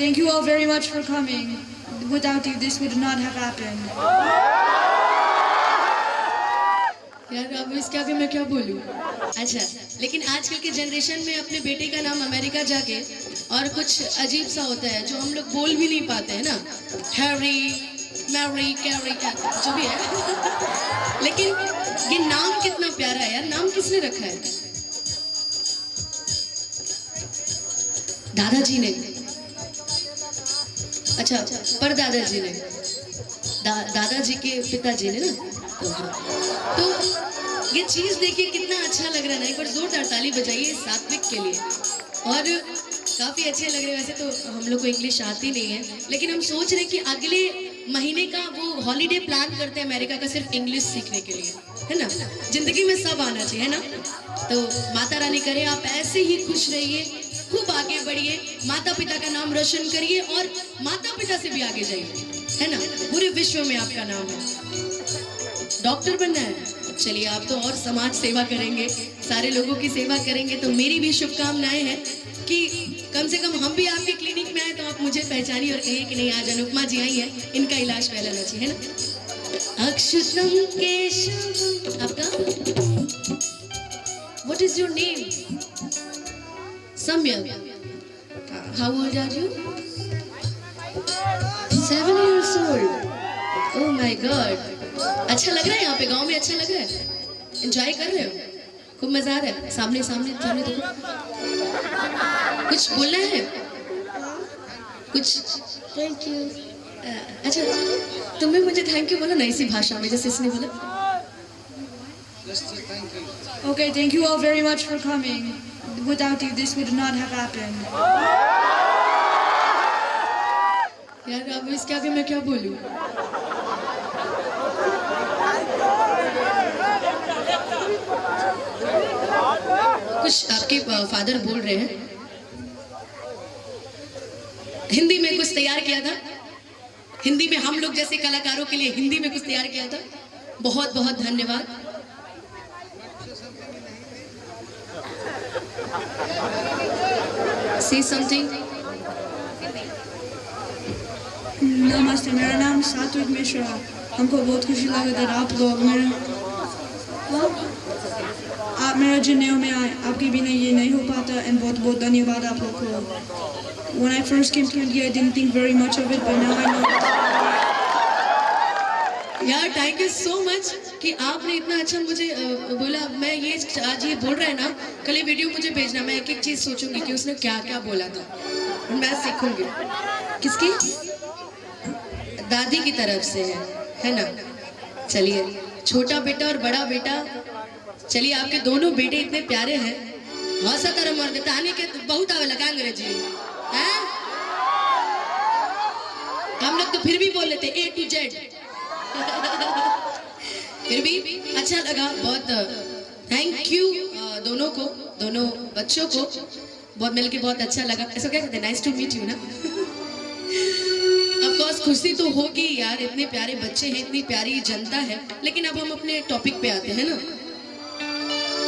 thank you all very much for coming. Without you, this would not have happened. यार अब इसके आगे मैं क्या बोलूँ? अच्छा, लेकिन आजकल के जनरेशन में अपने बेटे का नाम अमेरिका जाके और कुछ अजीब सा होता है जो हम लोग बोल भी नहीं पाते हैं ना, हैरी, मैरी, कैरी, जो भी है। लेकिन ये नाम कितना प्यारा है यार, नाम किसने रखा है? दादाजी ने, अच्छा पर दादाजी ने, दादाजी के पिताजी ने ना, तो ये चीज देखिए कितना अच्छा लग रहा है ना। एक बार जोरदार ताली बजाइए सात्विक के लिए। और काफी अच्छे लग रहे हैं। वैसे तो हम लोग को इंग्लिश आती नहीं है, लेकिन हम सोच रहे हैं कि अगले महीने का वो हॉलीडे प्लान करते हैं अमेरिका का, सिर्फ इंग्लिश सीखने के लिए, है ना। जिंदगी में सब आना चाहिए, है ना। तो माता रानी करे आप ऐसे ही खुश रहिए, खूब आगे बढ़िए, माता पिता का नाम रोशन करिए और माता पिता से भी आगे जाइए, है ना। पूरे विश्व में आपका नाम है। डॉक्टर बनना है, चलिए आप तो और समाज सेवा करेंगे, सारे लोगों की सेवा करेंगे। तो मेरी भी शुभकामनाएं हैं कि कम से कम हम भी आपके क्लिनिक में आए तो आप मुझे पहचानिए और कहिए कि नहीं आज अनुपमा जी आई हैं, इनका इलाज फैलाना चाहिए, है ना। अक्षुतम केशवम, आपका what is your name? Samyak. How old are you? 7 years old. Oh my God. अच्छा लग रहा है यहाँ पे, गांव में अच्छा लग रहा है, एंजॉय कर रहे हो, खूब मजा आ रहा है। सामने सामने सामने तो कुछ बोलना है, कुछ थैंक यू। अच्छा तुम्हें मुझे थैंक यू बोला ना इसी भाषा में जैसे इसने बोला। Okay, thank you all very much for coming. Without you, this would not have happened. यार अब इसके आगे मैं क्या बोलूँ? कुछ आपके फादर बोल रहे हैं, हिंदी में कुछ तैयार किया था, हिंदी में हम लोग जैसे कलाकारों के लिए हिंदी में कुछ तैयार किया था। बहुत बहुत धन्यवाद। Say something. नमस्ते, मेरा नाम सात्विक मिश्रा। हमको बहुत खुशी लगा कि आप लोग मेरा जनेऊ में आए। आपके बिना ये नहीं हो पाता, एंड बहुत बहुत धन्यवाद आप लोग को। When I first came to India, I didn't think very much of it, but now I know. यार थैंक यू सो मच कि आपने इतना अच्छा मुझे बोला। मैं ये आज ये बोल रहा है ना, कल ये वीडियो मुझे भेजना, मैं एक एक चीज़ सोचूंगी कि उसने क्या क्या बोला था, मैं सीखूंगी। किसकी? दादी की तरफ से है ना। चलिए छोटा बेटा और बड़ा बेटा, चलिए आपके दोनों बेटे इतने प्यारे हैं। हौसा तरह मर देता आने के बहुत आवे लगा अंग्रेजी हैं, हम लोग तो फिर भी बोल लेते A to Z। फिर भी अच्छा लगा बहुत। थैंक यू दोनों को, दोनों बच्चों को, बहुत मिलके बहुत अच्छा लगा। ऐसा क्या कहते हैं, नाइस टू मीट यू ना। ऑफ कोर्स खुशी तो होगी यार, इतने प्यारे बच्चे हैं, इतनी प्यारी जनता है। लेकिन अब हम अपने टॉपिक पे आते हैं ना।